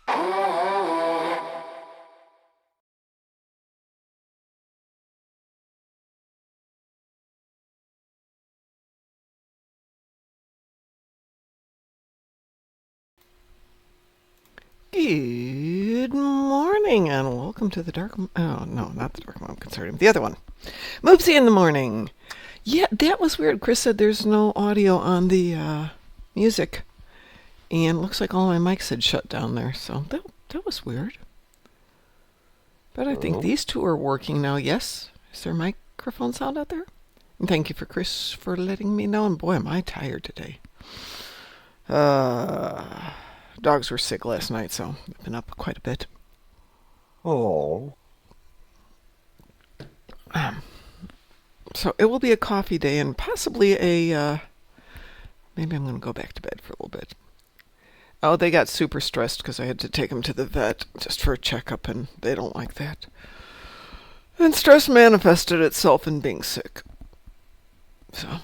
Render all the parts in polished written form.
Good morning and welcome to the Dark... Oh, no, not the Dark Mom Consortium. The other one. Moopsy in the morning. Yeah, that was weird. Kris said there's no audio on the music. And looks like all my mics had shut down there. So that was weird. But I think these two are working now. Yes? Is there microphone sound out there? And thank you for Kris for letting me know. And boy, am I tired today. Dogs were sick last night, so I've been up quite a bit. Oh. So it will be a coffee day and possibly a, maybe I'm going to go back to bed for a little bit. Oh, they got super stressed because I had to take them to the vet just for a checkup, and they don't like that. And stress manifested itself in being sick. So...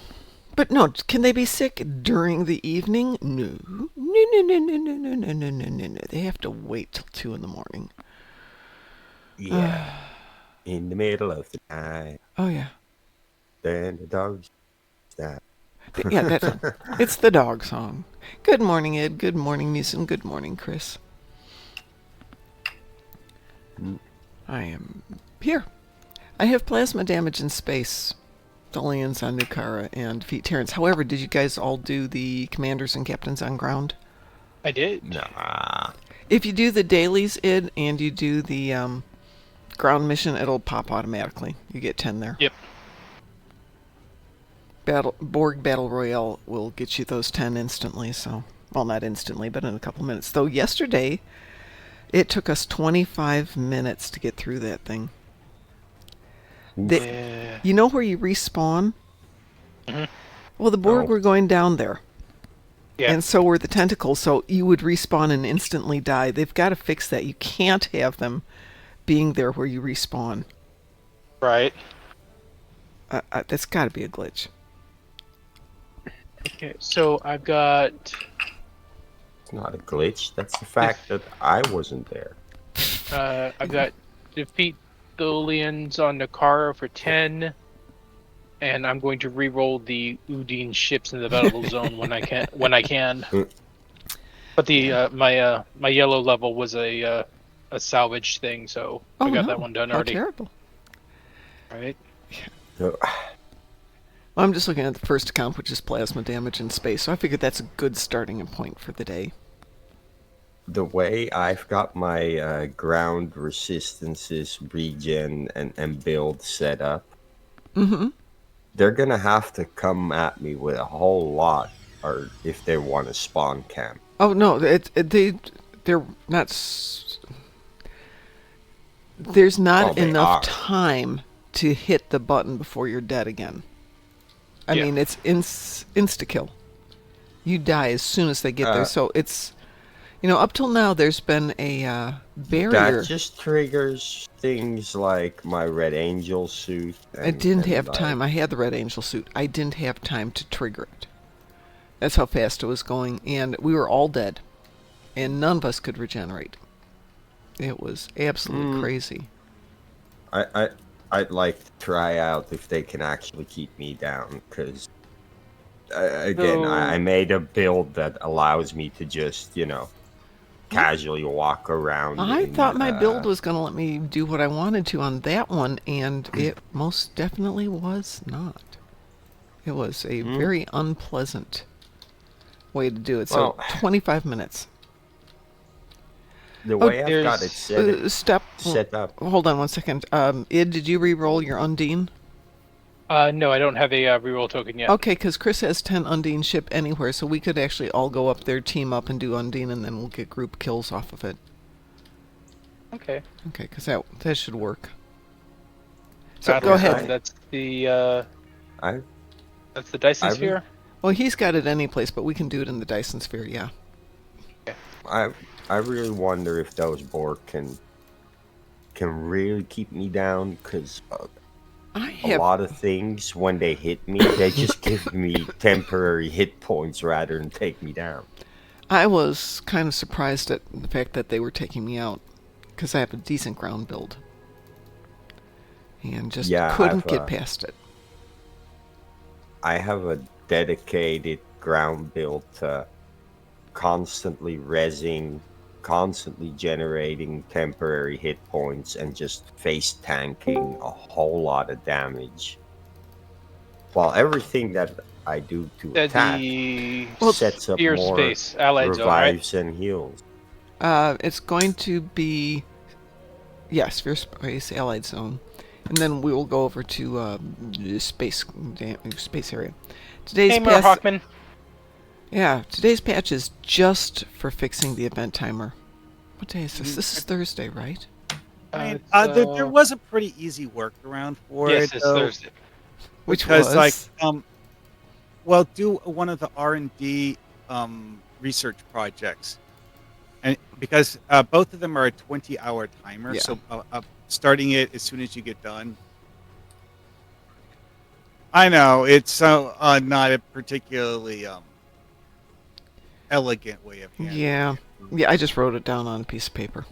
But no, can they be sick during the evening? No. No. They have to wait till 2 in the morning. Yeah. In the middle of the night. Oh, yeah. Then the dogs stop. Yeah, that's it's the dog song. Good morning, Ed. Good morning, Mewsin. Good morning, Kris. I am here. I have plasma damage in space. Dolians on Nukara and defeat Terrans. However, did you guys all do the commanders and captains on ground? I did. Nah. If you do the dailies, Id, and you do the ground mission, it'll pop automatically. You get 10 there. Yep. Borg Battle Royale will get you those 10 instantly. So, well, not instantly, but in a couple minutes. Though yesterday, it took us 25 minutes to get through that thing. Yeah. You know where you respawn? Mm-hmm. Well, the Borg were going down there. Yeah. And so were the tentacles, so you would respawn and instantly die. They've got to fix that. You can't have them being there where you respawn. Right. That's got to be a glitch. Okay, so I've got... It's not a glitch. That's the fact that I wasn't there. I've got defeat Tholians on Nukara for 10, and I'm going to re-roll the Udine ships in the battle zone when I can. But the my yellow level was a salvage thing, so I got that one done already. How terrible. Right. So, Well, I'm just looking at the first account, which is plasma damage in space, so I figured that's a good starting point for the day. the way I've got my ground resistances, regen, and build set up, they're going to have to come at me with a whole lot, or if they want to spawn camp. Oh, no, they're not... There's not enough time to hit the button before you're dead again. I mean, it's insta-kill. You die as soon as they get there, so it's... You know, up till now, there's been a barrier. That just triggers things like my Red Angel suit. I didn't have time. I had the Red Angel suit. I didn't have time to trigger it. That's how fast it was going, and we were all dead, and none of us could regenerate. It was absolutely crazy. I'd like to try out if they can actually keep me down, because I made a build that allows me to just, casually walk around. I thought my build was going to let me do what I wanted to on that one, and it most definitely was not. It was a very unpleasant way to do it. So, 25 minutes. The way I've got it set up. Hold on one second. Id, did you re-roll your Undine? No, I don't have a reroll token yet. Okay, because Kris has 10 Undine ship anywhere, so we could actually all go up there, team up, and do Undine, and then we'll get group kills off of it. Okay. Okay, because that should work. So go ahead. That's the that's the Dyson Sphere. Well, he's got it any place, but we can do it in the Dyson Sphere. Yeah. Okay. I really wonder if those Borg can really keep me down, because a lot of things, when they hit me, they just give me temporary hit points rather than take me down. I was kind of surprised at the fact that they were taking me out, because I have a decent ground build. And just couldn't get past it. I have a dedicated ground build to constantly rezzing, constantly generating temporary hit points, and just face tanking a whole lot of damage. While everything that I do to attack sets up Spear more space, allied revives zone, right? and heals. It's going to be, yes, Sphere Space Allied Zone. And then we will go over to space area. Today's Marhawkman. Yeah, today's patch is just for fixing the event timer. What day is this? This is Thursday, right? There was a pretty easy workaround for it. Yes, it's Thursday. Which was? Do one of the R&D research projects. And because both of them are a 20-hour timer, so starting it as soon as you get done. I know, it's not a particularly elegant way of handling it. Yeah, I just wrote it down on a piece of paper.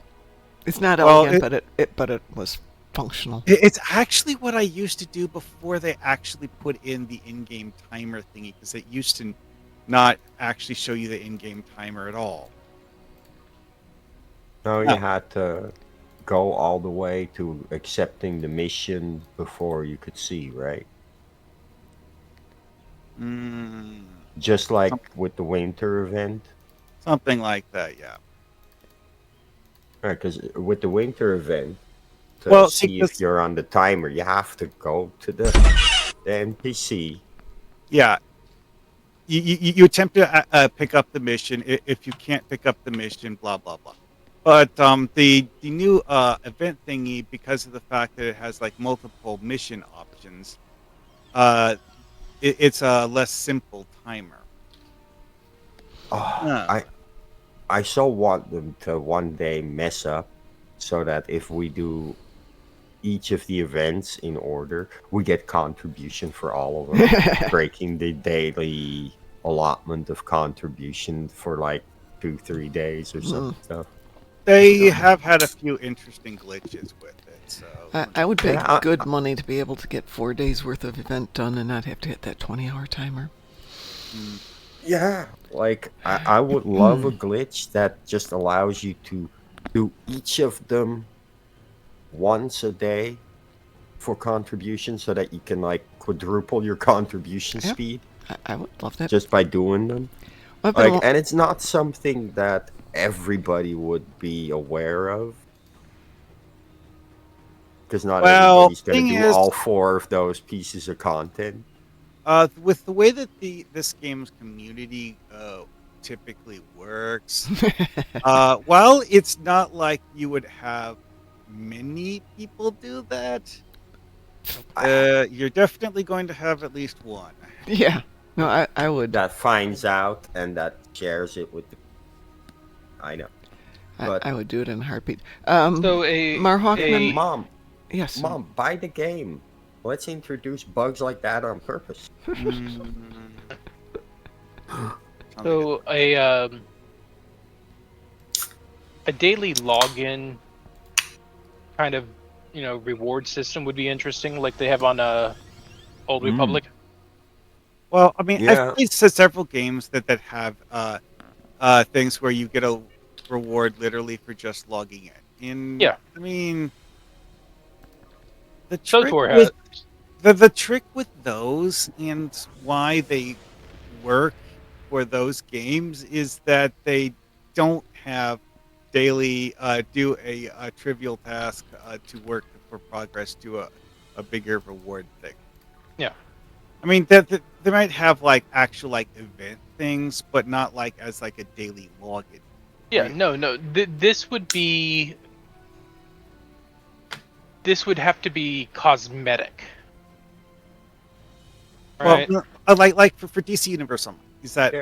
It's not elegant, but it was functional. It's actually what I used to do before they actually put in the in-game timer thingy, because it used to not actually show you the in-game timer at all. No, you had to go all the way to accepting the mission before you could see, right? Just like with the winter event? Something like that, yeah. Right, because with the winter event, to see if you're on the timer, you have to go to the NPC. Yeah. You attempt to pick up the mission. If you can't pick up the mission, blah, blah, blah. But the new event thingy, because of the fact that it has like multiple mission options, it's a less simple timer. I so want them to one day mess up so that if we do each of the events in order, we get contribution for all of them, breaking the daily allotment of contribution for like 2-3 days or some stuff. They have had a few interesting glitches with it. So I would pay good money to be able to get 4 days worth of event done and not have to hit that 20-hour timer. Yeah, like I would love a glitch that just allows you to do each of them once a day for contribution, so that you can like quadruple your contribution speed. I would love that just by doing them. And it's not something that everybody would be aware of, because not everybody's going to do all 4 of those pieces of content. With the way that this game's community typically works, while it's not like you would have many people do that, you're definitely going to have at least one. Yeah. No, I would. That finds out and that shares it with the... I know. But I would do it in a heartbeat. Marhawkman... Mom. Yes. Mom, buy the game. Let's introduce bugs like that on purpose. So a daily login kind of reward system would be interesting, like they have on Old Republic. Well, I mean, I've played several games that have things where you get a reward literally for just logging in. I mean, the trick with those and why they work for those games is that they don't have daily do a trivial task to work for progress to a bigger reward thing. Yeah. I mean, they might have like actual like event things, but not like as like a daily login. Yeah, no. This would have to be cosmetic. Right? Well, like for DC Universal, is that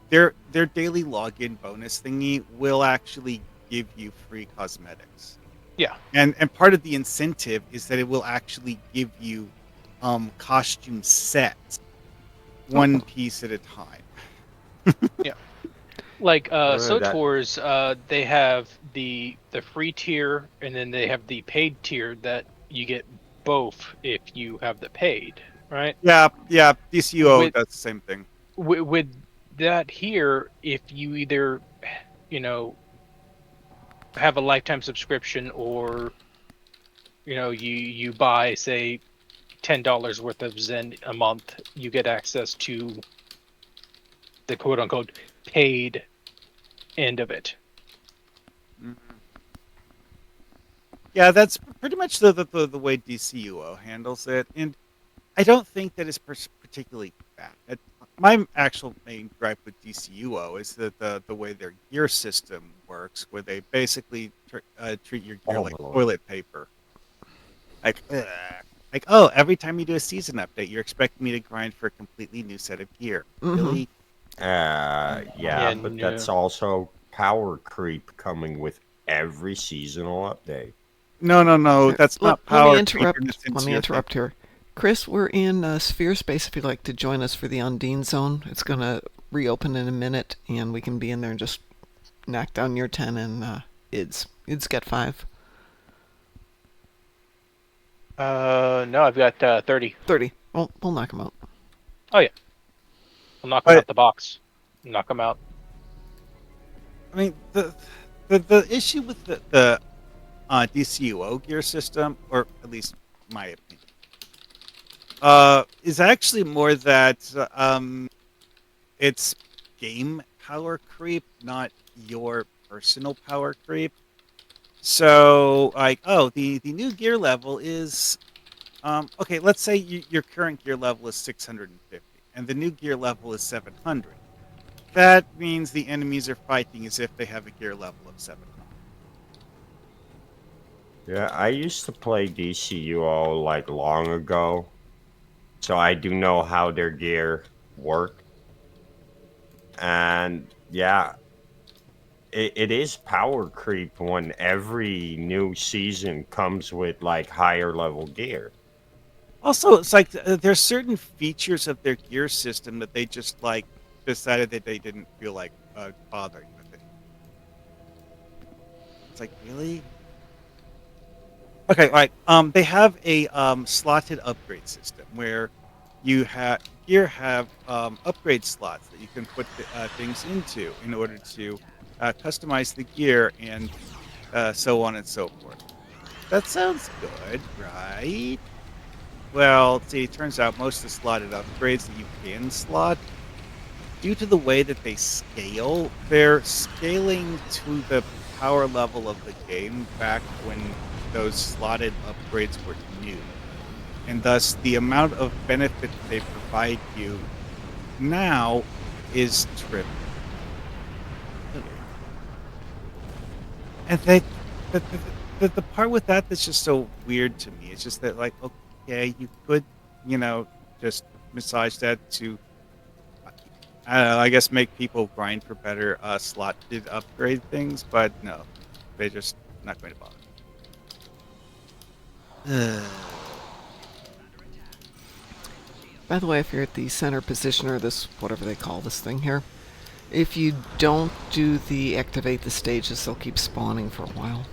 their daily login bonus thingy will actually give you free cosmetics. Yeah. And part of the incentive is that it will actually give you costume sets one piece at a time. Yeah. Like That SOTORs, they have the free tier, and then they have the paid tier that you get both if you have the paid, right? Yeah, DCUO With does the same thing. with that here, if you either, you know, have a lifetime subscription, or you buy, say, $10 worth of Zen a month, you get access to the quote unquote paid end of it. Mhm. Yeah, that's pretty much the way DCUO handles it, and I don't think that it's particularly bad. My actual main gripe with DCUO is that the way their gear system works, where they basically treat your gear Oh like my lord. toilet paper. Like, ugh. Like, oh, every time you do a season update, you're expecting me to grind for a completely new set of gear. Really? Yeah, but And that's also power creep coming with every seasonal update. No. Here, That's not let me power creep in the interrupt. Let sense me you're thinking. interrupt here. Chris, we're in Sphere Space if you'd like to join us for the Undine Zone. It's going to reopen in a minute, and we can be in there and just knock down your 10 and Id's get 5. no, I've got 30. 30. We'll knock him out. Oh yeah, I'll knock them out the box. Knock them out. I mean, the issue with the DCUO gear system, or at least my opinion, is actually more that it's game power creep, not your personal power creep. So, like, oh, the new gear level is okay. Let's say your current gear level is 650, and the new gear level is 700. That means the enemies are fighting as if they have a gear level of 700. Yeah, I used to play DCUO like long ago, so I do know how their gear work. And yeah, it is power creep when every new season comes with like higher level gear. Also, it's like there's certain features of their gear system that they just like decided that they didn't feel like bothering with it. It's like, really? Okay, like they have a slotted upgrade system where you have upgrade slots that you can put things into in order to customize the gear and so on and so forth. That sounds good, right? Well, see, it turns out most of the slotted upgrades that you can slot, due to the way that they scale, they're scaling to the power level of the game back when those slotted upgrades were new. And thus, the amount of benefit that they provide you now is trivial. And the part with that's just so weird to me. It's just that, like, okay, you could, just massage that to, I don't know, I guess make people grind for better slotted upgrade things, but no, they're just not going to bother. By the way, if you're at the center position, or this, whatever they call this thing here, if you don't do the activate the stages, they'll keep spawning for a while.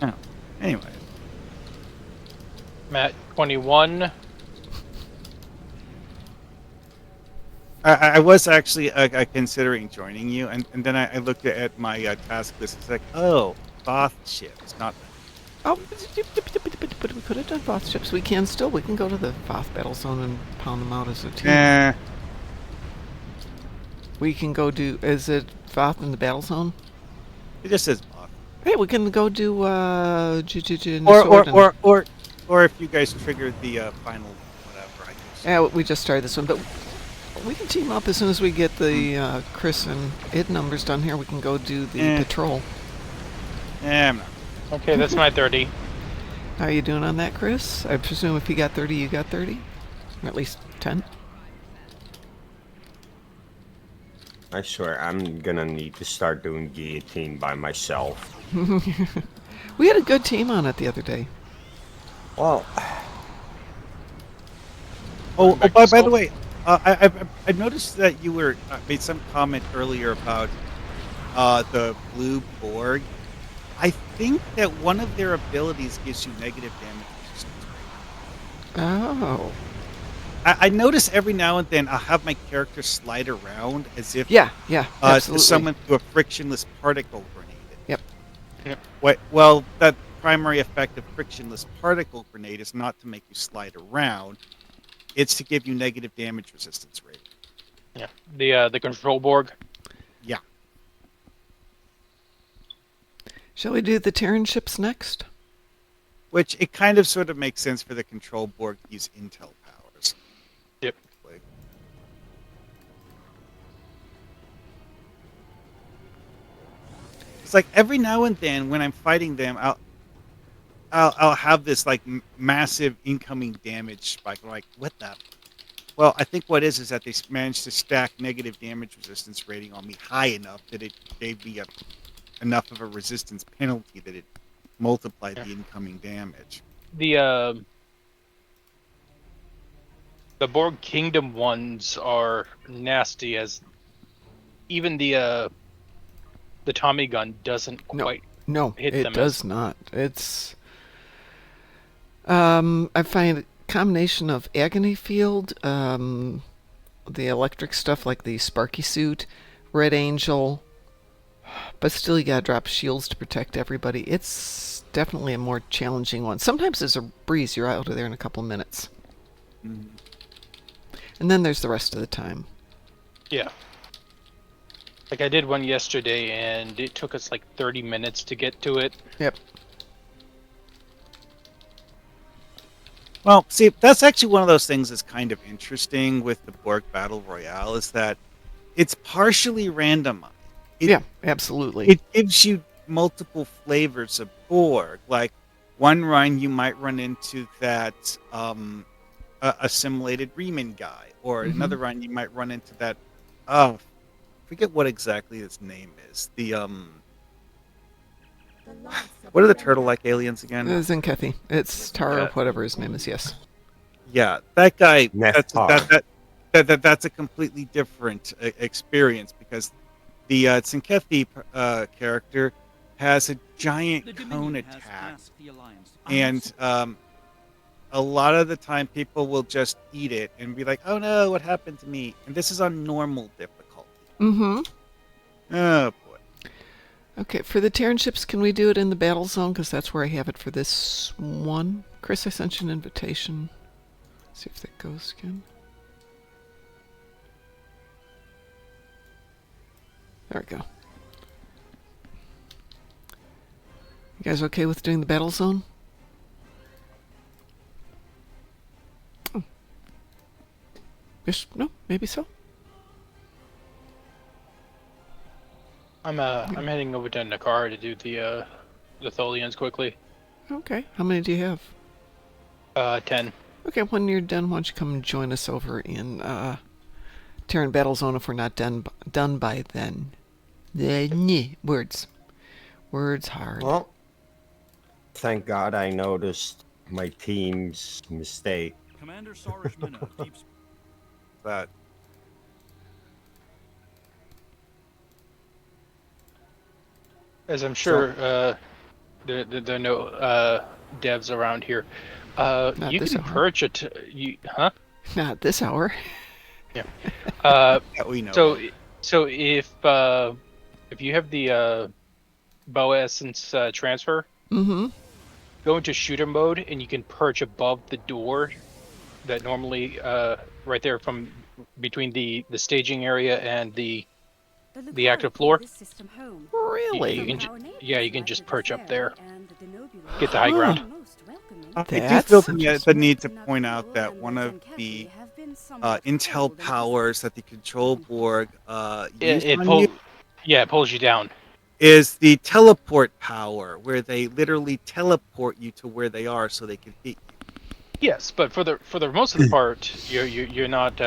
Oh, anyway. Matt 21. I was actually considering joining you, and then I looked at my task list. It's like, oh, Thoth ships, not. Oh, but we could have done Voth ships. We can go to the Voth battle zone and pound them out as a team. We can go do, is it Voth in the battle zone? It just says Thoth. Hey, we can go do or if you guys triggered the final whatever. Yeah, we just started this one, but we can team up as soon as we get the Kris and Id numbers done here. We can go do the patrol. I'm not. Okay, that's my 30. How are you doing on that, Kris? I presume if he got 30, you got 30? Or at least 10? I swear, I'm gonna need to start doing guillotine by myself. We had a good team on it the other day. Well, By the way, I noticed that you were made some comment earlier about the blue Borg. I think that one of their abilities gives you negative damage resistance. Oh. I notice every now and then I'll have my character slide around as if Yeah, to absolutely. summon to a frictionless particle grenade. Yep. Well, that primary effect of frictionless particle grenade is not to make you slide around. It's to give you negative damage resistance rate. Yeah. The control Borg. Yeah. Shall we do the Terran ships next? Which it kind of sort of makes sense for the control Borg to use intel powers. Yep. It's like every now and then when I'm fighting them, I'll have this like massive incoming damage spike. I'm like, what the? Well, I think what is that they managed to stack negative damage resistance rating on me high enough that it gave me enough of a resistance penalty that it multiplied the incoming damage. The Borg Kingdom ones are nasty, as even the Tommy gun doesn't quite No, hit it them. does not. It's I find a combination of agony field, the electric stuff like the Sparky suit, Red Angel, but still you gotta drop shields to protect everybody. It's definitely a more challenging one. Sometimes there's a breeze, you're out of there in a couple minutes. Mm. And then there's the rest of the time. Yeah. Like I did one yesterday, and it took us like 30 minutes to get to it. Yep. Well, see, that's actually one of those things that's kind of interesting with the Borg Battle Royale is that it's partially randomized. Yeah, absolutely. It gives you multiple flavors of Borg. Like one run, you might run into that assimilated Riemann guy, or another run, you might run into that. Oh, forget what exactly his name is. The what are the turtle-like aliens again? Zinkethy. It's Taro, whatever his name is. Yes. Yeah, that guy. Neftar. That's a completely different experience because the Zinkethi character has a giant cone attack, and a lot of the time people will just eat it and be like, "Oh no, what happened to me?" And this is on normal difficulty. Mm-hmm. Oh boy. Okay, for the Terran ships, can we do it in the battle zone? Because that's where I have it for this one. Kris, I sent you an invitation. See if that goes again. There we go. You guys okay with doing the battle zone? Oh. Yes, no, maybe so. I'm heading over to Nakar to do the Tholians quickly. Okay, how many do you have? 10. Okay, when you're done, why don't you come and join us over in Terran Battle Zone if we're not done by then. Words. Words hard. Well, thank God I noticed my team's mistake. Commander Sarishmina, deep But As I'm sure there are no devs around here. Not You this can hour. perch it. Huh? Not this hour. Yeah. that we know. So if you have the bow essence transfer, Mm-hmm. go into shooter mode and you can perch above the door that normally right there from between the staging area and the active floor. Really? You can just perch up there. Get the high ground. I do That's feel interesting. the need to point out that one of the intel powers that the control Borg used It on you pulls you down. is the teleport power, where they literally teleport you to where they are so they can hit you. Yes, but for the most of the part, you're not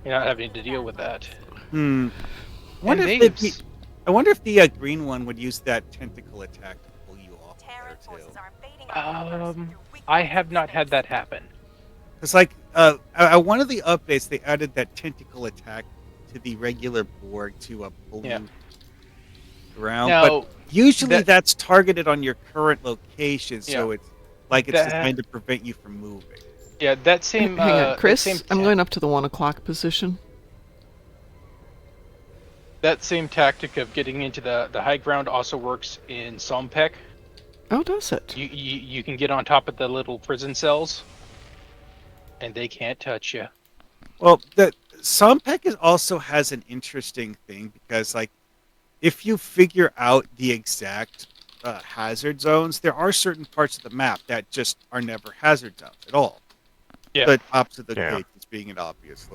having to deal with that. I wonder And if names. I wonder if the green one would use that tentacle attack to pull you off there too. I have not had that happen. It's like one of the updates they added that tentacle attack to the regular Borg to pull Yeah. you around. Now, But usually that- that's targeted on your current location, so Yeah. it's like it's That- designed to prevent you from moving. Yeah, that same. Hang on, that Chris. same I'm ta- going up to the 1 o'clock position. That same tactic of getting into the high ground also works in Sompek. Oh, does it? You can get on top of the little prison cells, and they can't touch you. Well, the Sompek also has an interesting thing because, like, if you figure out the exact hazard zones, there are certain parts of the map that just are never hazard zones at all. Yeah. The tops of the Yeah. cages being an obvious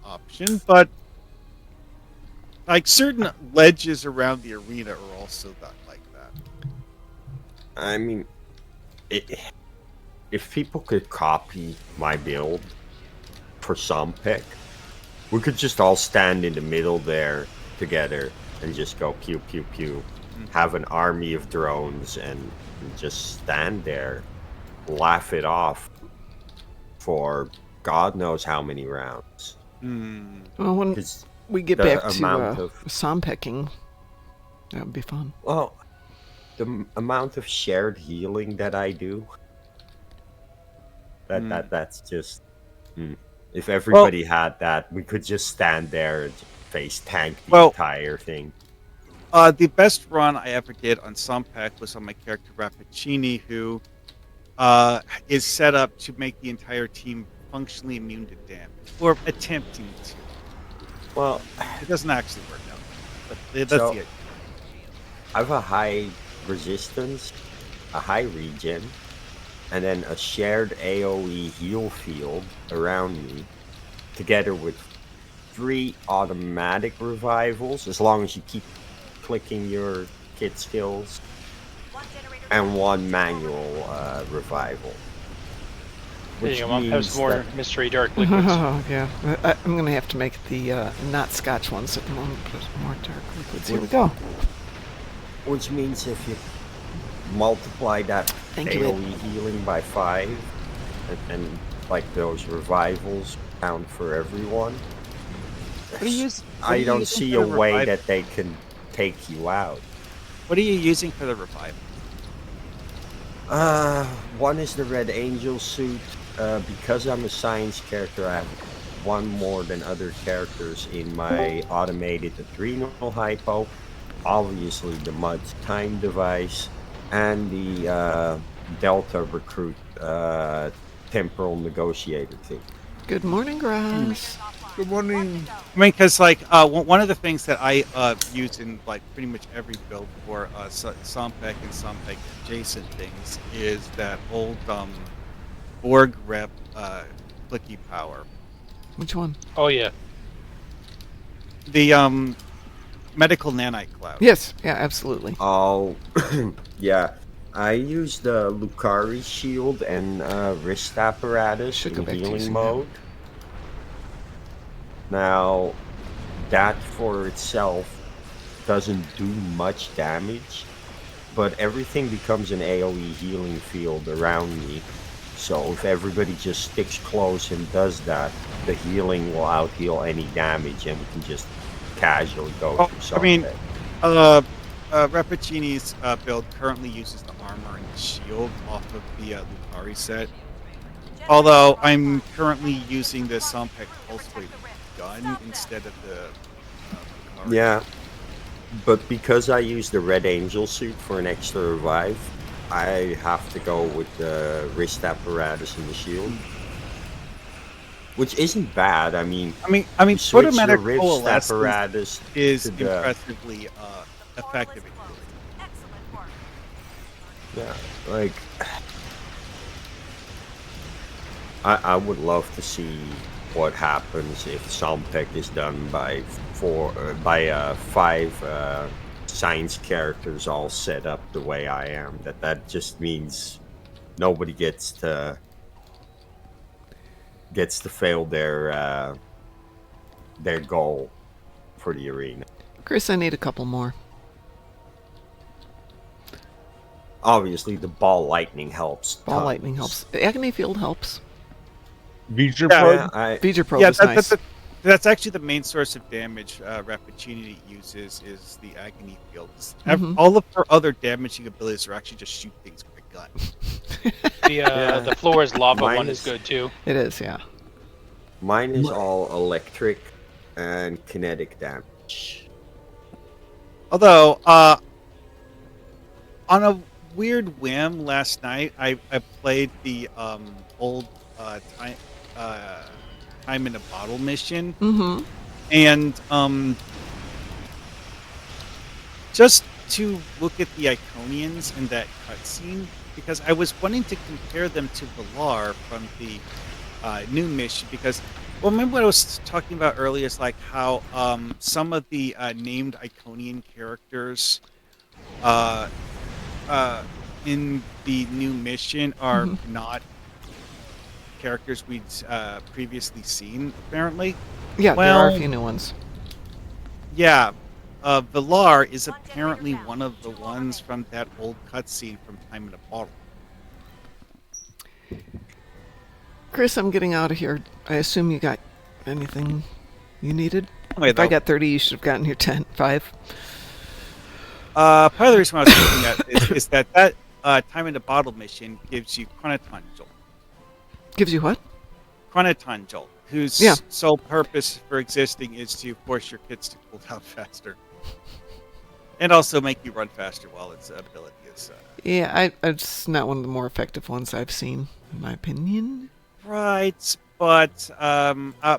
option, but like certain ledges around the arena are also not like that. I mean, if people could copy my build for some pick, we could just all stand in the middle there together and just go pew pew pew. Have an army of drones and just stand there, laugh it off for God knows how many rounds. Well, when 'Cause we get the back to amount of- Sompecking, that would be fun. Well, the amount of shared healing that I do, that's just. If everybody had that, we could just stand there and face tank the entire thing. The best run I ever did on Sompek was on my character Rappaccini, who is set up to make the entire team functionally immune to damage, or attempting to. Well, It doesn't actually work out, but that's So- the idea. I have a high resistance, a high regen, and then a shared AoE heal field around me, together with 3 automatic revivals, as long as you keep clicking your kit skills, and 1 manual revival. There Which you go, Mom. Has means more that- mystery dark liquids. Oh, yeah. I'm going to have to make the not Scotch ones at the moment, but more dark liquids. Here we go. Which means if you multiply that Thank you, AoE healing by 5, and like those revivals count for everyone, What do you use? what are I you don't using see for a the way revival? that they can take you out. What are you using for the revival? One is the Red Angel suit. Because I'm a science character, I have 1 more than other characters in my automated adrenal hypo. Obviously, the Mud's time device, and the Delta recruit temporal negotiator thing. Good morning, Groz. Good morning. I mean, because like one of the things that I use in like pretty much every build for Sompek and Sompek adjacent things is that old Borg rep clicky power. Which one? Oh yeah. The medical nanite cloud. Yes, yeah, absolutely. Oh, yeah. I use the Lucari shield and wrist apparatus Should in go back to healing using that. mode. Now, that for itself doesn't do much damage, but everything becomes an AoE healing field around me. So if everybody just sticks close and does that, the healing will out-heal any damage, and we can just casually go Oh, through I mean, something. Rappaccini's build currently uses the armor and the shield off of the Lucari set. Although I'm currently using the Sompek pulse wave gun instead of the Lucari. Yeah, but because I use the Red Angel suit for an extra revive, I have to go with the wrist apparatus and the shield, which isn't bad. I mean, I mean, you switch your photometric wrist coalescence apparatus is to the impressively effective at healing. yeah, like I would love to see what happens if Sompek is done by 5 science characters all set up the way I am. That just means nobody gets to fail their goal for the arena. Chris, I need a couple more. Obviously, the ball lightning helps. Ball tons. lightning helps. Agony field helps. Beecher Yeah. probe? Yeah, I Beecher probe Yeah, is nice. that's actually the main source of damage Rappuccini uses is the agony field. All of her other damaging abilities are actually just shoot things with a gun. The floor is lava Mine one is is- good too. It is, yeah. mine is all electric and kinetic damage. Although, on a weird whim last night, I played the old time in a bottle mission, Mm-hmm. and just to look at the Iconians in that cutscene, because I was wanting to compare them to Valar from the new mission, because remember what I was talking about earlier is like how some of the named Iconian characters in the new mission are not characters we'd previously seen, apparently. Yeah, there are a Well- few new ones. Yeah, Valar is apparently one of the ones from that old cutscene from Time in a Bottle. Kris, I'm getting out of here. I assume you got anything you needed? Anyway, If I though, got 30, you should have gotten here 10. 5. part of the reason why I was looking at is that Time in a Bottle mission gives you Chronoton Jolt. Gives you what? Chronoton Jolt, whose Yeah. sole purpose for existing is to force your kits to cool down faster. And also make you run faster while its ability is... Yeah, it's not one of the more effective ones I've seen, in my opinion. Right, but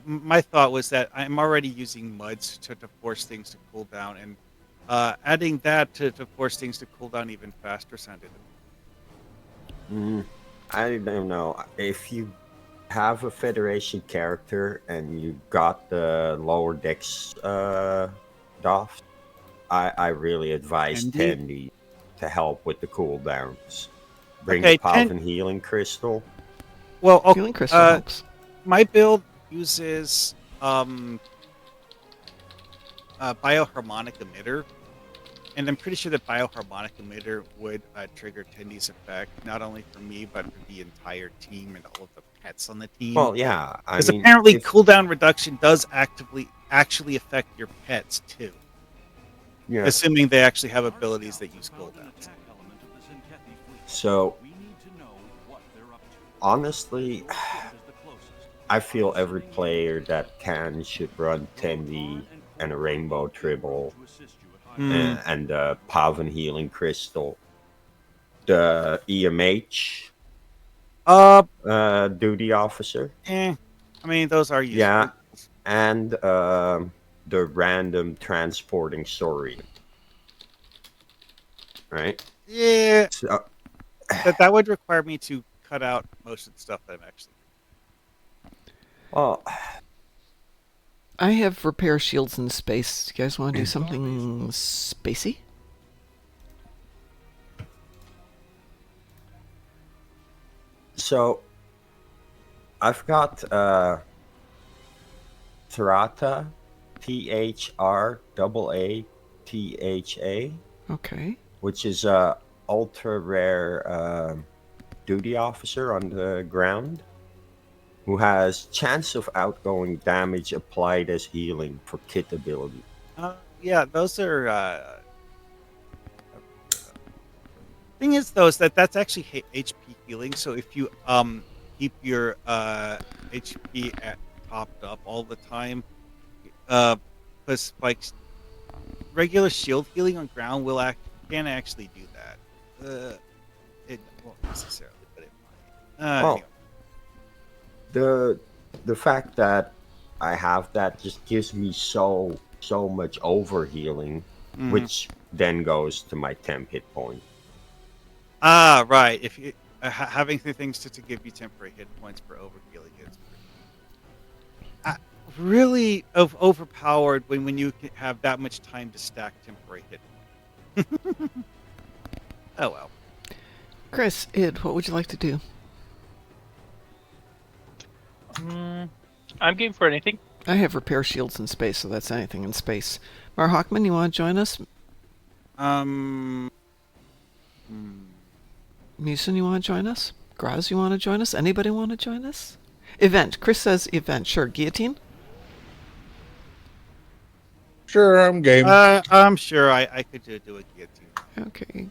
my thought was that I'm already using MUDs to force things to cool down, and adding that to force things to cool down even faster sounded... I don't know. If you have a Federation character and you got the lower decks DOF, I really advise Tendy? Tendy to help with the cooldowns. Bring Okay, the Palvin Healing Crystal. Well, okay, Healing Crystal helps. my build uses bioharmonic emitter, and I'm pretty sure that bioharmonic emitter would trigger Tendy's effect, not only for me but for the entire team and all of the pets on the team. Well, yeah. I because mean, apparently if- cooldown reduction does actually affect your pets too, yeah. assuming they actually have abilities that use cooldowns. So, honestly, I feel every player that can should run Tendy and a Rainbow Tribble and the Palvin Healing Crystal. The EMH duty officer. I mean, those are useful. Yeah. And the random transporting saurian. Right? Yeah, So, that would require me to cut out most of the stuff that I'm actually... well, I have repair shields in space. You guys want to do something spacey? so I've got Thrata, THRAATHA, Okay. which is a ultra rare duty officer on the ground who has chance of outgoing damage applied as healing for kit ability. Yeah, those are... thing is, though, is that's actually HP healing, so if you keep your HP topped up all the time, because like regular shield healing on ground can actually do that. It won't necessarily, but it might. Well, Anyway. the fact that I have that just gives me so much overhealing, Mhm. which then goes to my temp hit point. Ah, right. If you, having the things to give you temporary hit points for overhealing is really overpowered when you can have that much time to stack temporary hit points. Oh well. Kris, Id, what would you like to do? I'm game for anything. I have repair shields in space, so that's anything in space. Marhawkman, you want to join us? Mewsin, you want to join us? Groz, you want to join us? Anybody want to join us? Event. Kris says event. Sure. Guillotine? Sure, I'm game. I'm sure I could do a guillotine. Okay.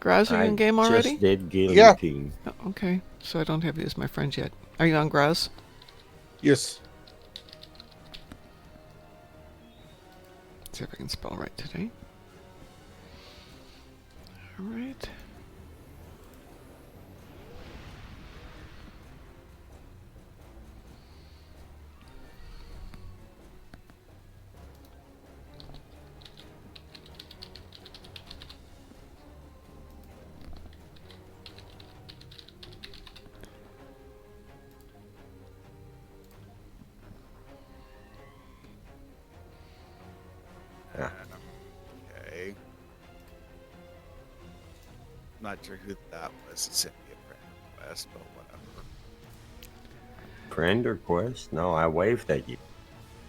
Groz, are you I in game already? just did guillotine. Oh, okay. So I don't have you as my friend yet. Are you on Groz? Yes. See if I can spell right today. All right. Okay. Not sure who that was. It sent me a friend request, but whatever. Friend request? No, I waved at you.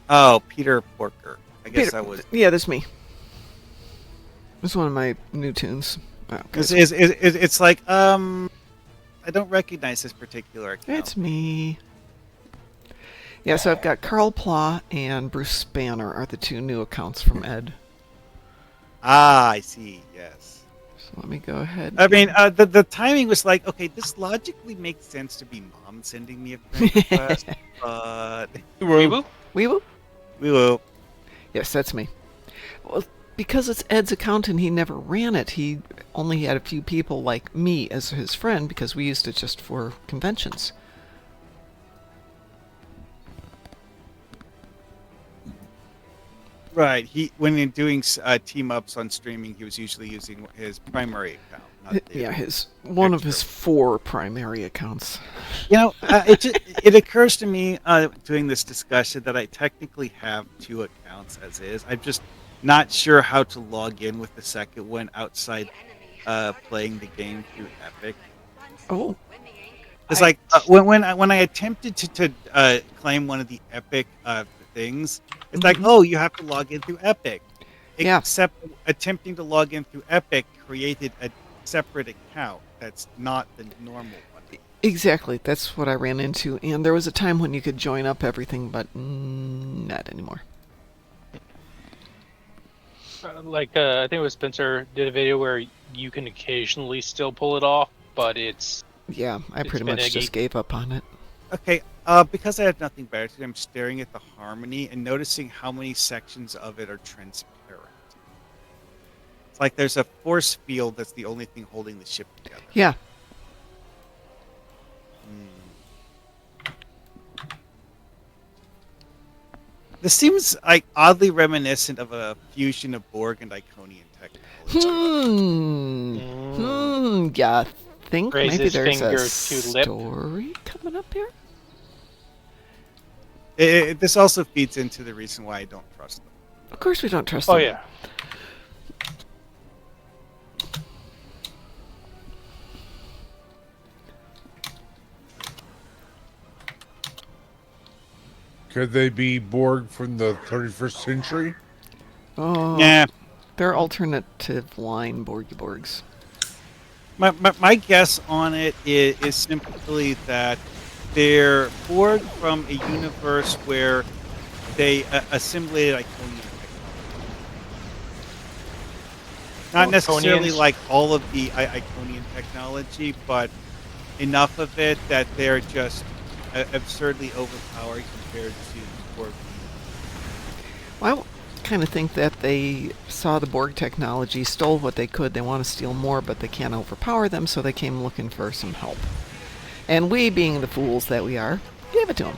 Oh, Peter Porker. I guess Peter, that was. Yeah, that's me. It's one of my new tunes. Oh, okay. It's like I don't recognize this particular account. It's me. Yeah, so I've got Carl Pla and Bruce Spanner are the two new accounts from Ed. Ah, I see. Yes. So let me go ahead. I mean, the timing was like, okay, this logically makes sense to be Mom sending me a friend request, but Weeboo? Weewoo? we will. Yes, that's me. Well, because it's Ed's account and he never ran it, he only had a few people like me as his friend because we used it just for conventions. Right. When doing team ups on streaming, he was usually using his primary account. Not the, Yeah, one of extra. his 4 primary accounts. You know, it occurs to me doing this discussion that I technically have 2 accounts as is. I'm just not sure how to log in with the second one outside playing the game through Epic. Oh, It's like when I attempted to claim one of the Epic things, it's like, oh, you have to log in through Epic. Yeah. Except attempting to log in through Epic created a separate account that's not the normal one. exactly. That's what I ran into. And there was a time when you could join up everything, but not anymore. I think it was Spencer did a video where you can occasionally still pull it off, but it's Yeah, I It's pretty been much eggy. just gave up on it. Okay, because I have nothing better to do, I'm staring at the harmony and noticing how many sections of it are transparent. It's like there's a force field that's the only thing holding the ship together. Yeah. This seems like oddly reminiscent of a fusion of Borg and Iconian technology. Yeah, think Raise maybe his there's finger a to lip. story coming up here? This also feeds into the reason why I don't trust them. Of course we don't trust oh them. yeah. Could they be Borg from the 31st century? Oh, Yeah, they're alternative line Borgs. my guess on it is simply that they're Borg from a universe where they assimilated Iconian technology. Not necessarily Iconians? like all of the Iconian technology, but enough of it that they're just absurdly overpowered compared to Borg. Well, I kind of think that they saw the Borg technology, stole what they could. They want to steal more, but they can't overpower them, so they came looking for some help. And we, being the fools that we are, gave it to them.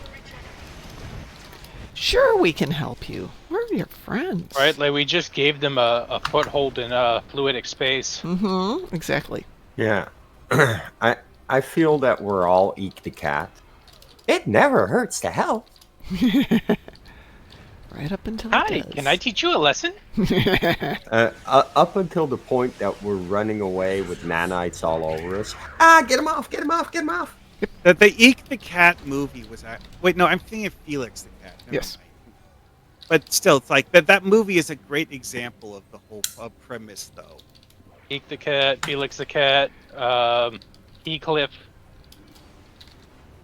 Sure, we can help you. We're your friends. Right, like we just gave them a foothold in fluidic space. Mm-hmm. Exactly. Yeah. I feel that we're all eek the cat. It never hurts to help. Right up until Hi, it does. can I teach you a lesson? Up until the point that we're running away with nanites all over us. Ah, get him off, get him off, get him off. That the Eek the Cat movie was wait, no, I'm thinking of Felix the Cat. Never Yes. mind. But still, it's like that movie is a great example of the whole premise, though. Eek the cat, Felix the cat, Eclipse.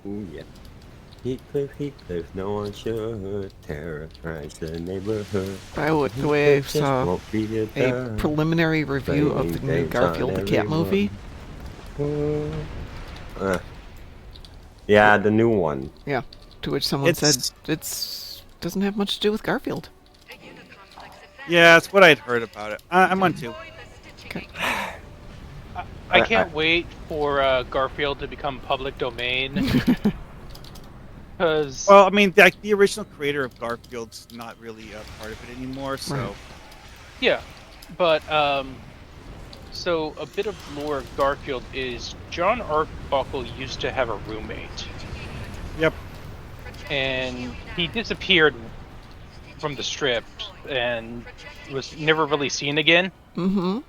Ooh, yeah. Heathcliff, no one should terrorize the neighborhood. By the way, I Just saw won't be a done. preliminary review of the new Playing Garfield the games Cat on movie. Yeah, the new one. Yeah, to which someone said It's- it's doesn't have much to do with Garfield. Yeah, that's what I'd heard about it. I'm on 2. Okay. I can't wait for Garfield to become public domain. Because Well, I mean, like the original creator of Garfield's not really a part of it anymore, so Right. yeah, but so a bit of lore of Garfield is John Arbuckle used to have a roommate, yep. and he disappeared from the strip and was never really seen again. Mm-hmm.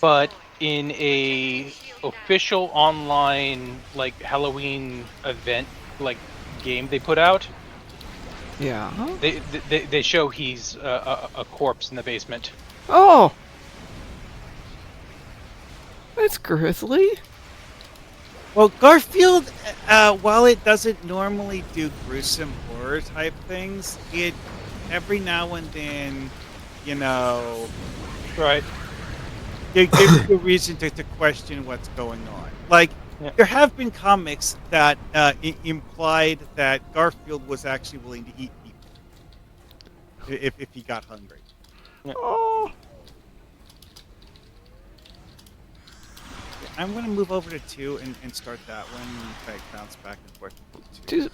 But in a official online like Halloween event like game they put out, Yeah. they show he's a corpse in the basement. Oh, that's grisly. Well, Garfield, while it doesn't normally do gruesome horror type things, it every now and then, you know, Right. it gives you a reason to question what's going on. Like, Yeah. there have been comics that implied that Garfield was actually willing to eat people if he got hungry. Oh, I'm going to move over to 2 and start that one. Like, bounce back and forth. Two.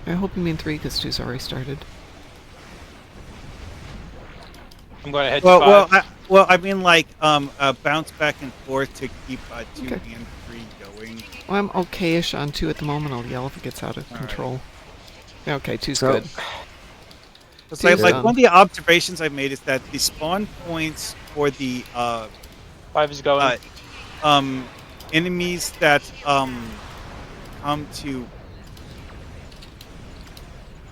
I hope you mean 3 because 2's already started. I'm going to head Well, to 5. I mean, like, bounce back and forth to keep 2 Okay. and 3 going. Well, I'm okay-ish on 2 at the moment. I'll yell if it gets out of All right. control. Yeah, okay, 2's So- good. It's Two's like done. one of the observations I made is that the spawn points for the 5 is going. enemies that come to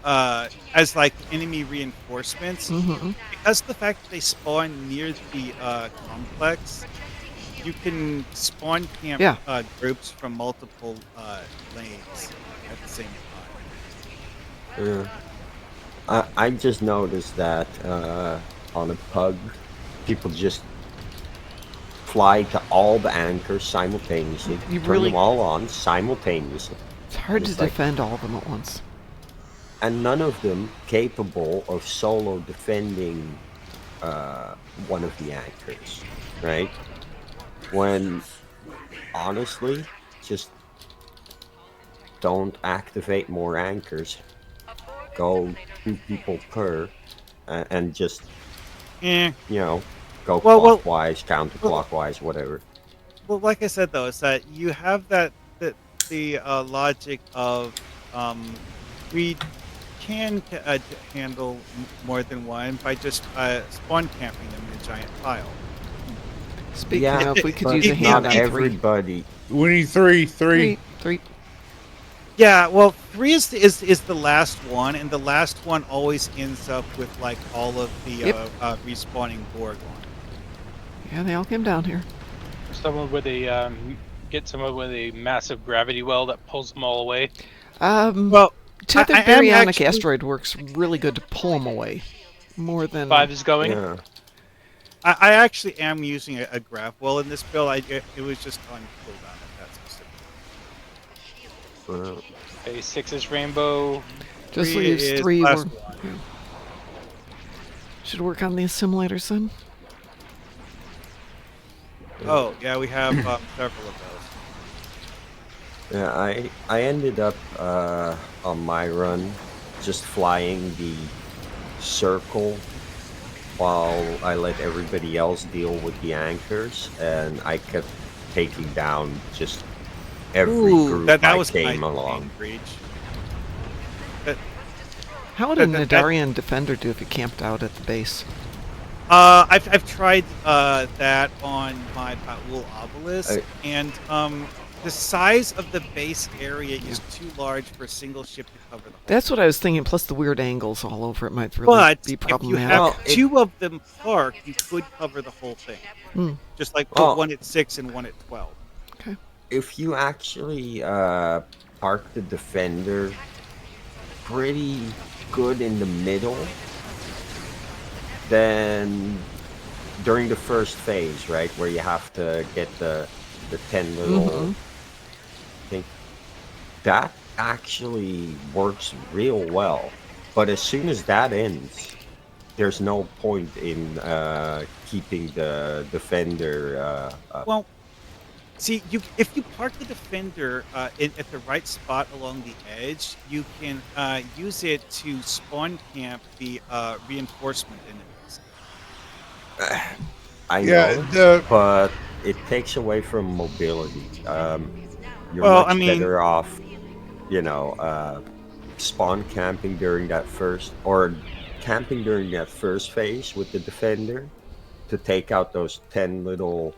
as like enemy reinforcements, Mm-hmm. because of the fact that they spawn near the complex, you can spawn camp Yeah. groups from multiple lanes at the same time. Yeah. I just noticed that on a pug, people just fly to all the anchors simultaneously. You turn really- them all on simultaneously. It's hard to It's like- defend all of them at once. And none of them capable of solo defending one of the anchors, right? When honestly, just don't activate more anchors. Go 2 people per, and just Eh. go Well, clockwise, counterclockwise, whatever. Well, like I said though, is that you have the logic of we can handle more than one by just spawn camping them in a giant pile. Speaking Yeah, of, we could but use a not hand on 3. everybody. We need three. 3. Yeah, well, 3 is the last one, and the last one always ends up with like all of the Yep. respawning Borg on. Yeah, they all came down here. Someone with a get someone with a massive gravity well that pulls them all away. Well, Tether I am baryonic actually- asteroid works really good to pull them away. More than 5 is going. Yeah. I actually am using a grav well in this build. It was just on cooldown at that specific. Okay, 6 is rainbow. just 3 leaves is 3. last Work. one. Yeah. Should work on the assimilators then. Oh yeah, we have several of those. Yeah, I ended up on my run just flying the circle while I let everybody else deal with the anchors, and I kept taking down just every Ooh, group That I was came my along. breach. How would a that- Nadarian defender do if he camped out at the base? I've tried that on my Baul obelisk, and the size of the base area is too large for a single ship to cover the whole. That's what I was thinking. Plus the weird angles all over it might really But be if you problematic. have Well, 2 of them parked, you could cover the whole thing. Hmm. Just like put Well- one at 6 and one at 12. If you actually park the defender pretty good in the middle, then during the first phase, right, where you have to get the 10 little thing, that actually works real well. But as soon as that ends, there's no point in keeping the defender up. Well, see, if you park the defender at the right spot along the edge, you can use it to spawn camp the reinforcement enemies. I Yeah, know, but it takes away from mobility. You're Well, much I mean- better off, spawn camping during that camping during that first phase with the defender to take out those 10 little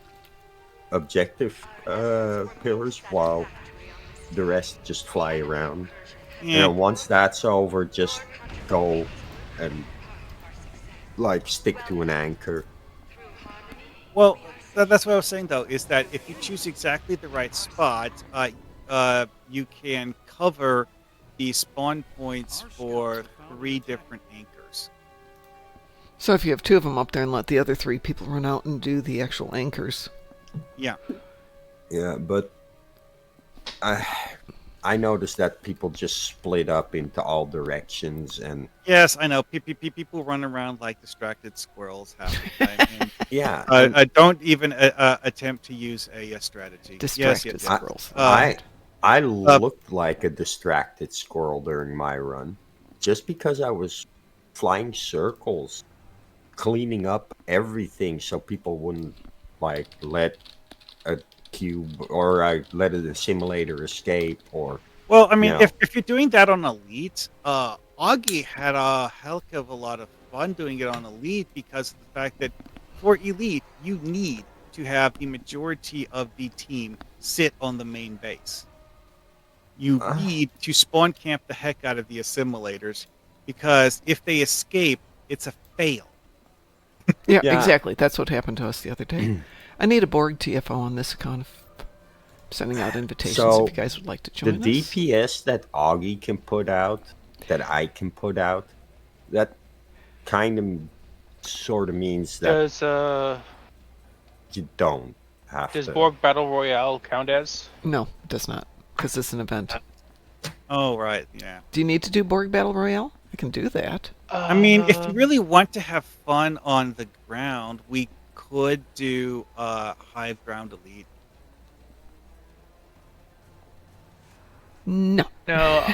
objective pillars while the rest just fly around. Yeah. Once that's over, just go and stick to an anchor. Well, that's what I was saying, though, is that if you choose exactly the right spot, you can cover the spawn points for 3 different anchors. So if you have 2 of them up there and let the other 3 people run out and do the actual anchors. Yeah. Yeah, but I noticed that people just split up into all directions, and Yes, I know. People run around like distracted squirrels half the time. And, yeah, I don't even attempt to use a strategy. Distracted Yes. squirrels. I looked like a distracted squirrel during my run, just because I was flying circles, cleaning up everything so people wouldn't let a cube or let a simulator escape. Or Well, I mean, you know. if you're doing that on Elite, Augie had a hell of a lot of fun doing it on Elite because of the fact that for Elite, you need to have the majority of the team sit on the main base. You need to spawn camp the heck out of the assimilators because if they escape, it's a fail. Yeah, Yeah. exactly. That's what happened to us the other day. I need a Borg TFO on this account of sending out invitations So, if you guys would like to the join us. DPS that Augie can put out, that I can put out, that kind of sort of means that you don't have Does to. Borg Battle Royale count as? No, it does not, because it's an event. Oh, right, yeah. Do you need to do Borg Battle Royale? I can do that. I mean, if you really want to have fun on the ground, we could do Hive Ground Elite. No. No,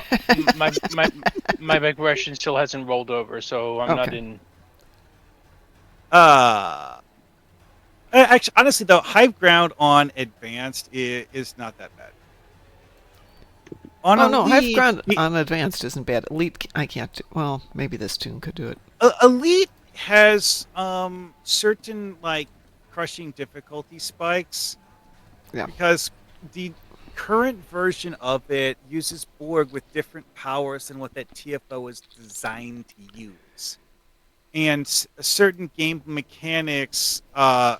my aggression still hasn't rolled over, so I'm not Okay. in. Actually, honestly, though, Hive Ground on Advanced is not that bad. On Oh, no, Hive Elite, Ground on Advanced isn't bad. Elite, I can't do. Well, maybe this tune could do it. Elite has certain crushing difficulty spikes. Yeah. Because the current version of it uses Borg with different powers than what that TFO is designed to use, and certain game mechanics of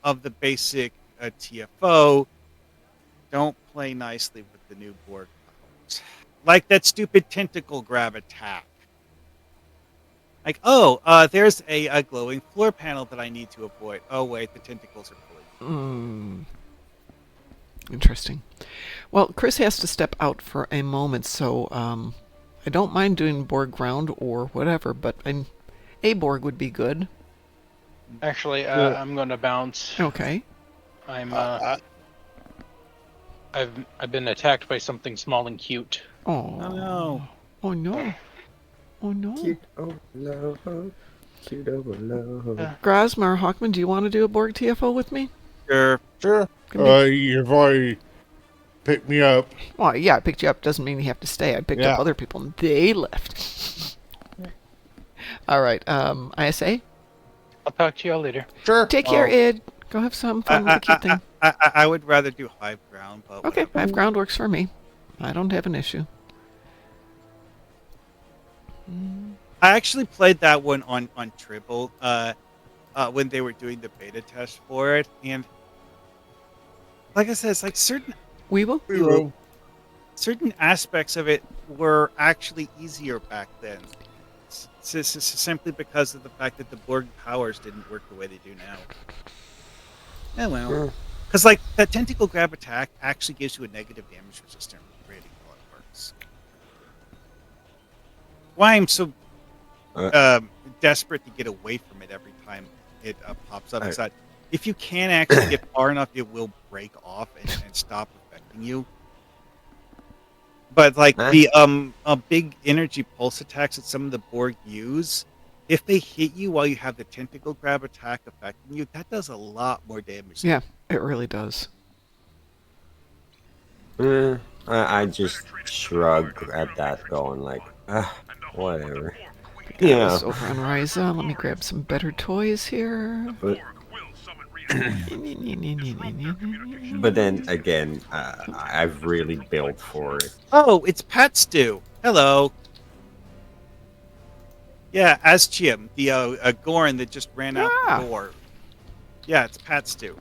the basic TFO don't play nicely with the new Borg powers, like that stupid tentacle grab attack. There's a glowing floor panel that I need to avoid. Oh wait, the tentacles are pulling. Interesting. Well, Kris has to step out for a moment, so I don't mind doing Borg Ground or whatever, but a Borg would be good. Actually, I'm going to bounce. Okay. I'm. I've been attacked by something small and cute. Oh no. Oh no. Oh no. Cute overload. Cute overload. Groz, Marhawkman, do you want to do a Borg TFO with me? Sure. You've already picked me up. Well, yeah, I picked you up. Doesn't mean you have to stay. I picked up Yeah. other people and they left. All right. ISA? I'll talk to y'all later. Sure. Take care, Ed. Go have some fun with the cute thing. I would rather do Hive Ground, but Okay, whatever. Hive Ground works for me. I don't have an issue. I actually played that one on Tribble when they were doing the beta test for it, and like I said, it's like certain We will. certain aspects of it were actually easier back then. Simply because of the fact that the Borg powers didn't work the way they do now. Oh well. Because like that tentacle grab attack actually gives you a negative damage resistance rating while it works. Why I'm so desperate to get away from it every time it pops up is that if you can actually get far enough, it will break off and stop affecting you. But like the big energy pulse attacks that some of the Borg use, if they hit you while you have the tentacle grab attack affecting you, that does a lot more damage. Yeah, it really does. I just shrug at that, going like, whatever. Guys, over on Ryza, let me grab some better toys here. But then again, I've really built for it. Oh, it's Pat Stew. Hello. Yeah, Aschium, the Gorn that just ran out the door. Yeah, it's Pat Stew.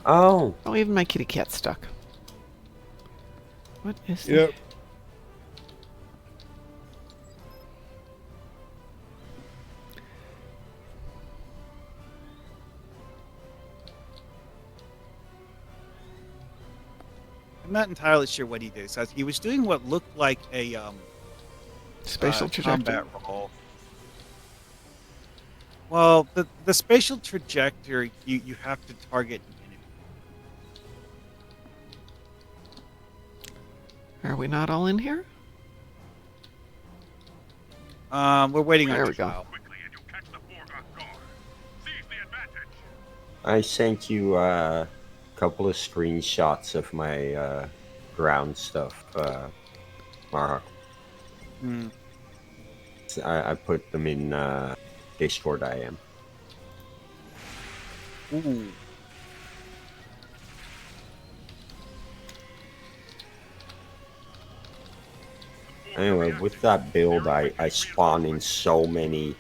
Oh, even my kitty cat's stuck. What is Yep. that? I'm not entirely sure what he did. So he was doing what looked like a Spatial trajectory. combat roll. Well, the spatial trajectory, you have to target an enemy. Are we not all in here? We're waiting There on we go. Trial. I sent you a couple of screenshots of my ground stuff, Marhawk. I put them in Discord. I am. Ooh. Anyway, with that build, I spawn in so many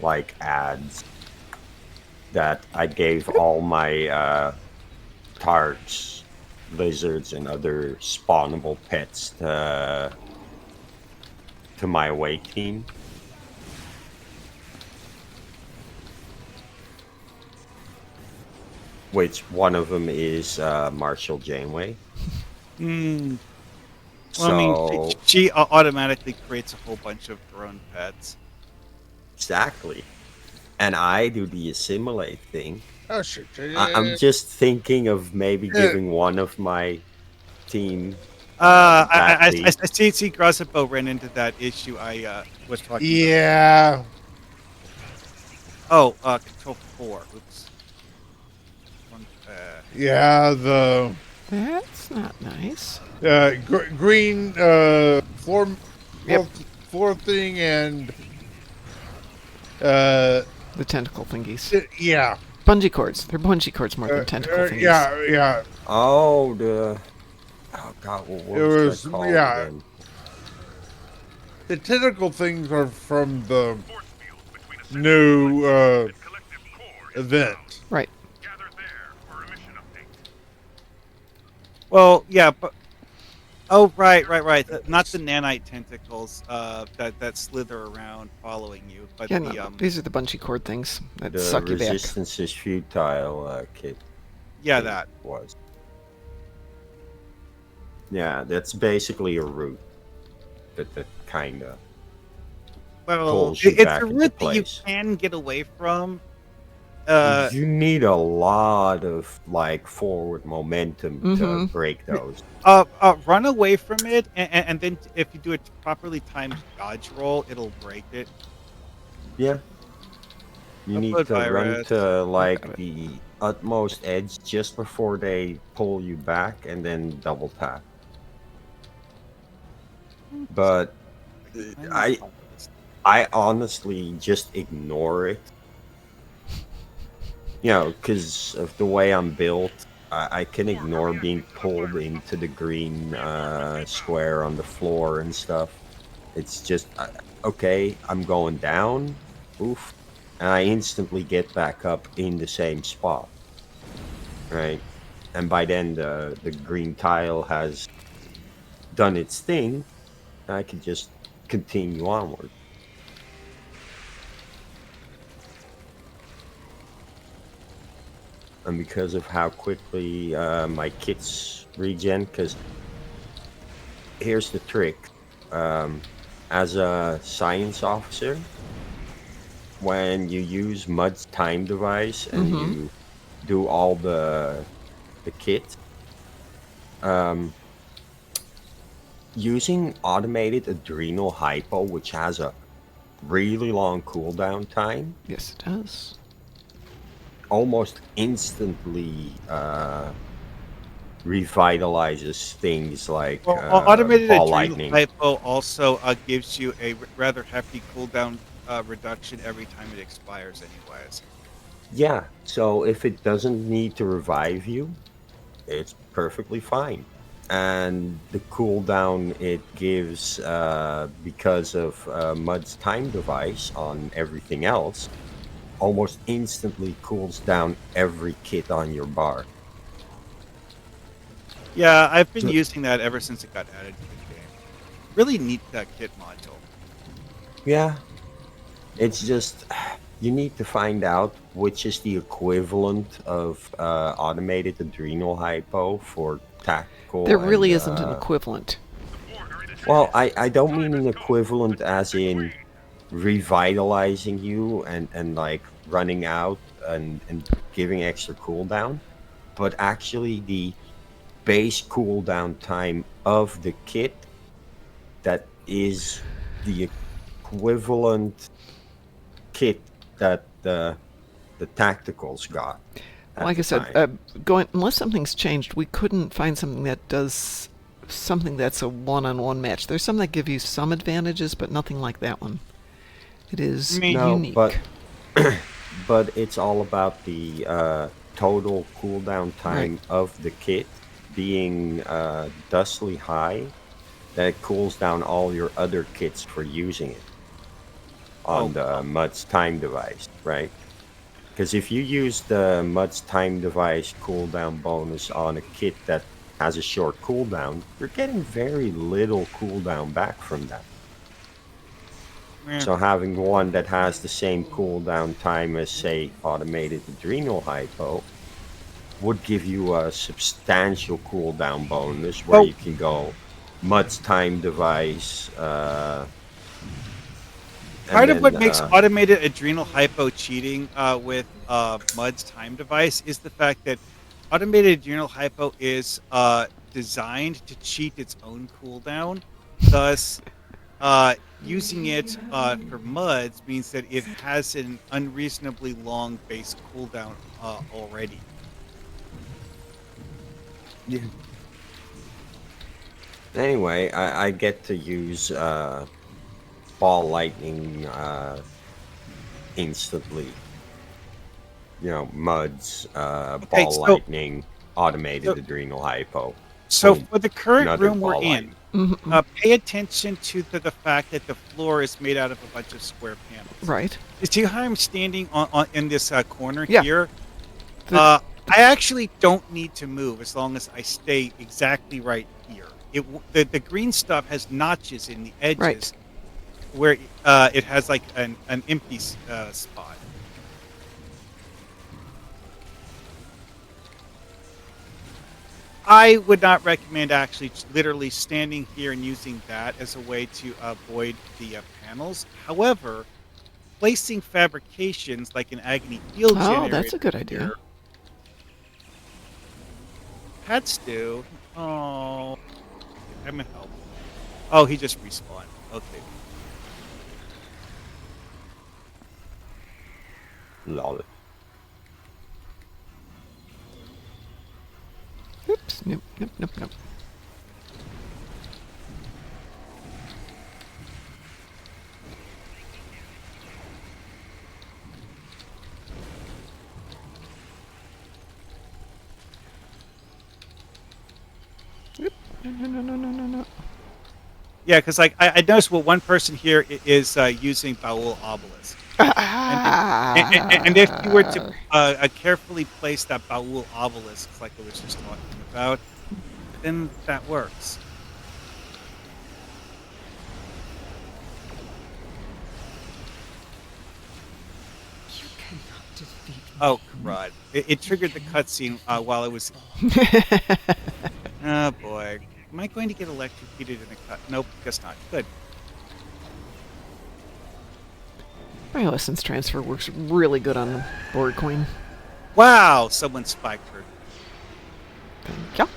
like ads that I gave all my tarts, lizards, and other spawnable pets to my away team. Which one of them is Marshall Janeway. Well, So, I mean, she automatically creates a whole bunch of her own pets. exactly. And I do the assimilate thing. Oh shit! I'm just thinking of maybe giving one of my team. I see Grossepo ran into that issue I was talking about. Yeah. Oh, Control 4. Oops. Yeah. The That's not nice. green floor Yep. floor thing and The tentacle thingies. yeah. Bungee cords. They're bungee cords more than tentacle thingies. Yeah. Oh god, what It was that was- called yeah. again? The tentacle things are from the new event. Right. Well, yeah, but oh, right. Not the nanite tentacles that slither around following you, but Yeah, the no, these are the bungee cord things that The suck you back. resistance is futile kit. yeah thing that. was. Yeah, that's basically a route that kind of Well, pulls you it's back a into route that you place. can get away from. You need a lot of like forward momentum to break those. Run away from it, and then if you do a properly timed dodge roll, it'll break it. Yeah. You need Upload to run virus. to like the utmost edge just before they pull you back and then double tap. But I honestly just ignore it. You know, because of the way I'm built, I can ignore being pulled into the green square on the floor and stuff. It's just, okay, I'm going down, oof, and I instantly get back up in the same spot, right? and by then the green tile has done its thing, I can just continue onward. And because of how quickly my kits regen, because here's the trick. As a science officer, when you use Mud's time device and you do all the kits, using automated adrenal hypo, which has a really long cooldown time, Yes, it does. almost instantly revitalizes things like Automated ball adrenal lightning. hypo also gives you a rather hefty cooldown reduction every time it expires, anyways. Yeah, so if it doesn't need to revive you, it's perfectly fine. And the cooldown it gives, because of Mud's time device on everything else, almost instantly cools down every kit on your bar. Yeah, I've been So- using that ever since it got added to the game. Really neat that kit module. Yeah, it's just you need to find out which is the equivalent of automated adrenal hypo for tactical. There really and, isn't an equivalent. Well, I don't mean an equivalent as in revitalizing you and like running out and giving extra cooldown, but actually the base cooldown time of the kit that is the equivalent kit that the tacticals got. at Like the I said, time. unless something's changed, we couldn't find something that does something that's a one-on-one match. There's some that give you some advantages, but nothing like that one. It is No, unique. but it's all about the total cooldown time of the kit being dustly high, that it cools down all your other kits for using it on the Mud's time device, right? Because if you use the Mud's time device cooldown bonus on a kit that has a short cooldown, you're getting very little cooldown back from that. Yeah. So having one that has the same cooldown time as, say, automated adrenal hypo would give you a substantial cooldown bonus where Oh. you can go Mud's time device. Part of what makes automated adrenal hypo cheating with Mud's time device is the fact that automated adrenal hypo is designed to cheat its own cooldown. Thus, using it for Mud's means that it has an unreasonably long base cooldown already. Yeah. Anyway, I get to use ball lightning instantly. You know, Mud's Okay, ball so- lightning, automated so- adrenal hypo. So Boom. for the current Another room we're ball in, lightning. pay attention to the fact that the floor is made out of a bunch of square panels. Right. You see how I'm standing on in this corner Yeah. here? The- I actually don't need to move as long as I stay exactly right here. The green stuff has notches in the edges Right. where it has like an empty spot. I would not recommend actually literally standing here and using that as a way to avoid the panels. However, placing fabrications like an agony field generator. Oh, that's a good idea. here- Pets do. Oh, I'm gonna help. Oh, he just respawned. Okay. Lol. Oops. Nope. Nope. Nope. Nope. Oop. No. No. No. No. No. No. No. Yeah, because like I noticed, well, one person here is using Baul Obelisk, and if you were to carefully place that Baul Obelisk, like I was just talking about, then that works. You cannot defeat me. Oh, crud! It triggered the cutscene while it was. Oh boy, am I going to get electrocuted in a cut? Nope, guess not. Good. Bioessence transfer works really good on the board coin. Wow, someone spiked her. Thank you.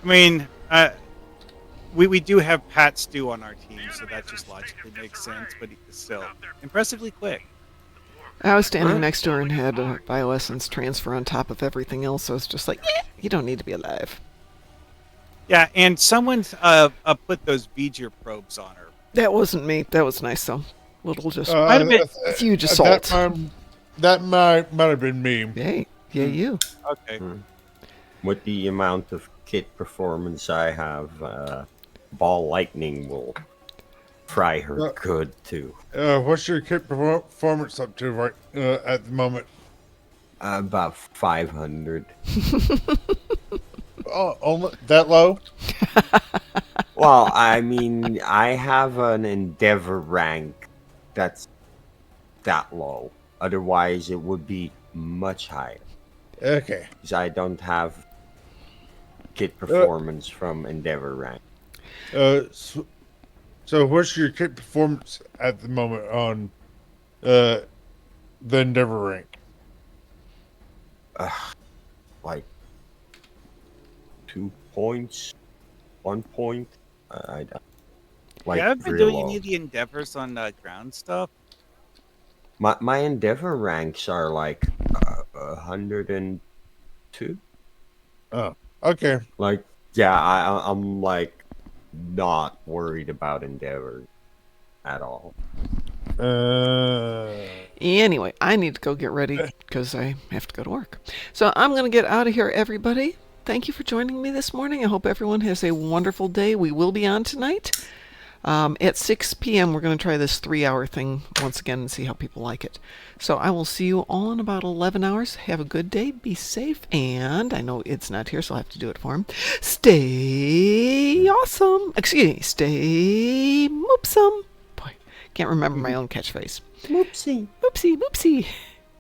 I mean, we do have Pat Stew on our team, so that just logically makes sense. But still, impressively quick. I was standing next to her and had a bioessence transfer on top of everything else, so it's just like, you don't need to be alive. Yeah, and someone put those V'ger probes on her. That wasn't me. That was nice, though. Little just huge At assault. that might have been me. Hey, yeah, you. Okay. With the amount of kit performance I have, Ball Lightning will fry her good too. What's your kit performance up to right at the moment? About 500. Oh, only that low? Well, I mean, I have an Endeavor rank that's that low. Otherwise, it would be much higher. Okay. Because I don't have kit performance from Endeavor rank. So what's your kit performance at the moment on the Endeavor rank? Like 2 points, 1 point. I don't. Like, you haven't been real doing low. any of the endeavors on ground stuff? My Endeavor ranks are like 102. Oh, okay. Like, yeah, I'm like not worried about Endeavor at all. Anyway, I need to go get ready because I have to go to work. So I'm going to get out of here, everybody. Thank you for joining me this morning. I hope everyone has a wonderful day. We will be on tonight. At 6 p.m., we're going to try this 3-hour thing once again and see how people like it. So I will see you all in about 11 hours. Have a good day. Be safe. And I know it's not here, so I'll have to do it for him. Stay awesome. Excuse me. Stay moopsome. Boy, can't remember my own catchphrase. Moopsy. Moopsy, moopsy.